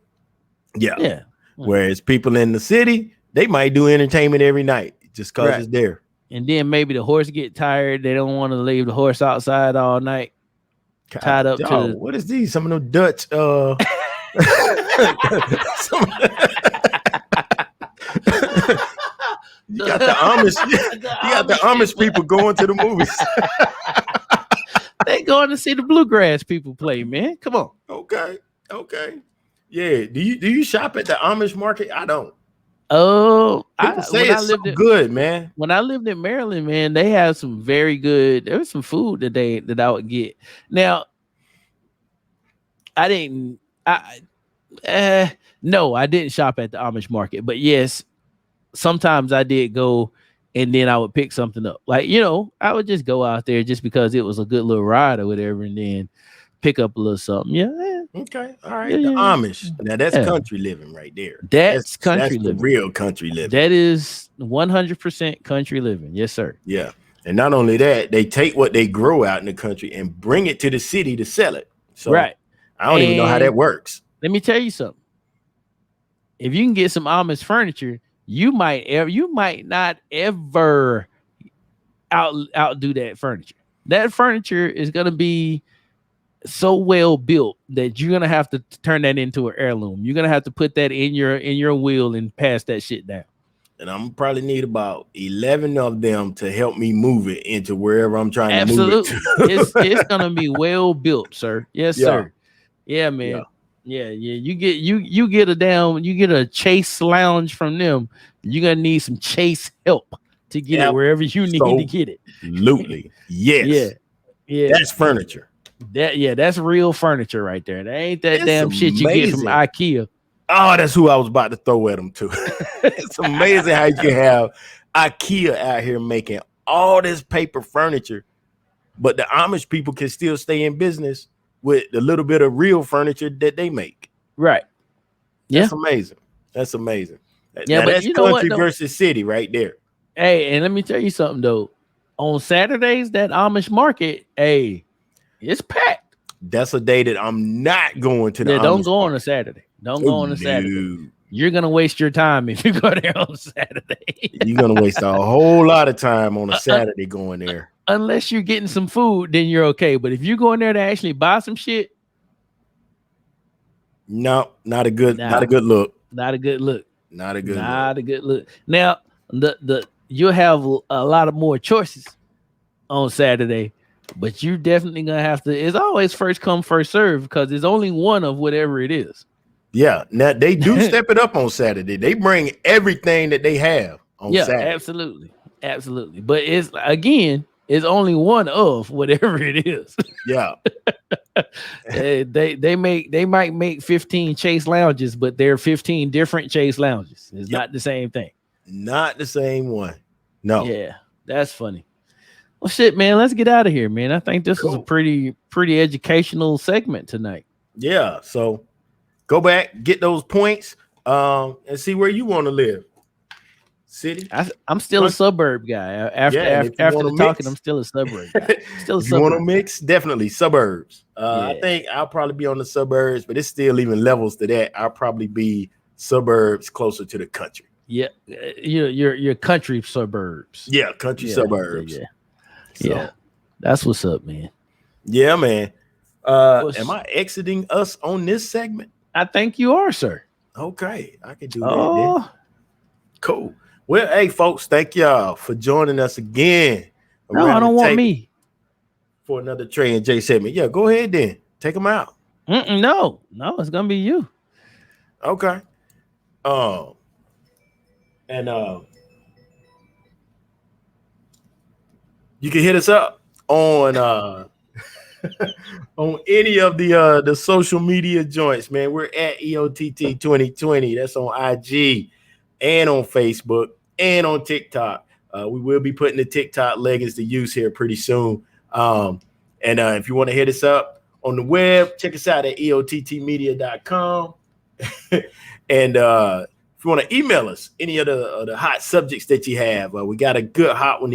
Whereas people in the city, they might do entertainment every night just because it's there. And then maybe the horse get tired. They don't want to leave the horse outside all night. God, tied up to what is these? Some of them Dutch You got the Amish. You got the Amish people going to the movies. They going to see the bluegrass people play, man. Come on. Okay. Yeah. Do you shop at the Amish market? I don't. Oh, people say it's so good, man. When I lived in Maryland, man, they had some very good. There was some food that I would get. Now, I didn't. No, I didn't shop at the Amish market, but yes, sometimes I did go, and then I would pick something up. Like, I would just go out there just because it was a good little ride or whatever, and then pick up a little something. Yeah. Okay. All right. The Amish. Now that's country living right there. That's country living. Real country living. That is 100% country living. Yes, sir. Yeah. And not only that, they take what they grow out in the country and bring it to the city to sell it. So I don't even know how that works. Let me tell you something. If you can get some Amish furniture, you might not ever outdo that furniture. That furniture is gonna be so well built that you're gonna have to turn that into an heirloom. You're gonna have to put that in your will and pass that shit down. And I'm probably need about 11 of them to help me move it into wherever I'm trying to move it to. It's gonna be well built, sir. Yes, sir. Yeah, man. Yeah. You get a Chase lounge from them. You're gonna need some Chase help to get it wherever you need to get it. Absolutely. Yes. Yeah. That's furniture. That's real furniture right there. That ain't that damn shit you get from IKEA. Oh, that's who I was about to throw at them too. It's amazing how you can have IKEA out here making all this paper furniture, but the Amish people can still stay in business with the little bit of real furniture that they make. Right. That's amazing. That's amazing. Yeah, now, but that's country versus city right there. Hey, and let me tell you something though. On Saturdays, that Amish market, it's packed. That's a day that I'm not going to the Amish don't go market. On a Saturday. Don't go on a Saturday. You're gonna waste your time if you go there on Saturday. You're gonna waste a whole lot of time on a Saturday going there. Unless you're getting some food, then you're okay. But if you're going there to actually buy some shit, No, not a good Nah, look. not a good look. Not a good look. Not a good look. Now, the you'll have a lot of more choices on Saturday, but you definitely gonna have to. It's always first come, first serve because there's only one of whatever it is. Yeah, now they do step it up on Saturday. They bring everything that they have on Yeah, Saturday. absolutely. But it's only one of whatever it is. Yeah, they might make 15 chase lounges, but they're 15 different chase lounges. It's not the same thing. Not the same one. No. Yeah, that's funny. Well, shit, man, let's get out of here, man. I think this was a pretty educational segment tonight. Yeah, so go back, get those points, and see where you want to live. City. I'm still a suburb guy. After the talking, I'm still a suburb guy. Still a if you want to mix, definitely suburbs. I think I'll probably be on the suburbs, but it's still even levels to that. I'll probably be suburbs closer to the country. Yeah, your country suburbs. Yeah, country suburbs. Yeah, that's what's up, man. Yeah, man. Am I exiting us on this segment? I think you are, sir. Okay, I can do that. Then. Cool. Well, hey, folks, thank y'all for joining us again. No, I don't want me for another Tre and Jay segment. Yeah, go ahead then. Take them out. No, it's gonna be you. Okay. You can hit us up on on any of the social media joints, man. We're at EOTT 2020. That's on IG and on Facebook and on TikTok. We will be putting the TikTok leggings to use here pretty soon. And if you want to hit us up on the web, check us out at eottmedia.com. And if you want to email us any of the hot subjects that you have, we got a good hot one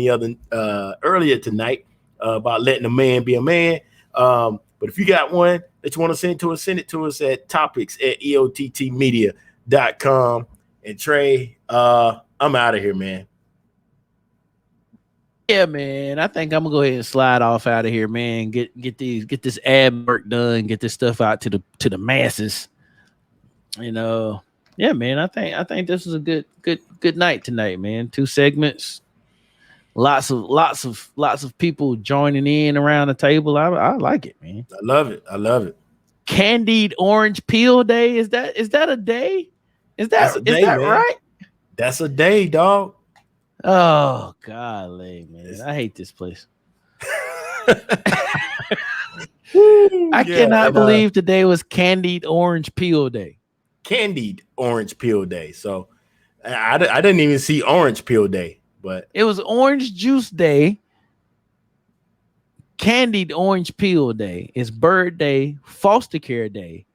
earlier tonight about letting a man be a man. But if you got one that you want to send it to us at topics@eottmedia.com. And Tre, I'm out of here, man. Yeah, man. I think I'm gonna go ahead and slide off out of here, man. Get this ad work done, get this stuff out to the masses. Yeah, man. I think this is a good night tonight, man. 2 segments. Lots of people joining in around the table. I like it, man. I love it. Candied orange peel day. Is that a day? Is that right? That's a day, dog. Oh, golly, man. I hate this place. I cannot believe today was candied orange peel day. Candied orange peel day. So I didn't even see orange peel day, but it was orange juice day. Candied orange peel day. It's bird day, foster care day,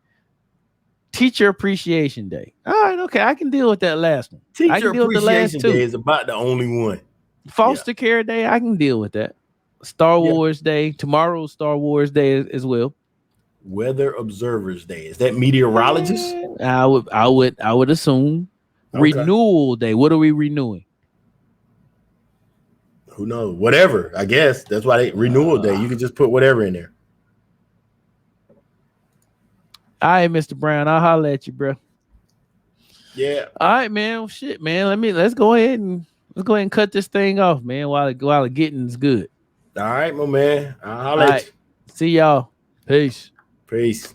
teacher appreciation day. All right, okay, I can deal with that last one. Teacher appreciation day is about the only one. Foster care day, I can deal with that. Star Wars day, tomorrow's Star Wars day as well. Weather observers day, is that meteorologist? I would assume. Okay. Renewal day. What are we renewing? Who knows? Whatever. I guess that's why renewal day. You can just put whatever in there. All right, Mr. Brown. I'll holler at you, bro. Yeah. All right, man. Well, shit, man. Let's go ahead and cut this thing off, man. While it getting's good. All right, my man. I'll holler at you. See y'all. Peace. Peace.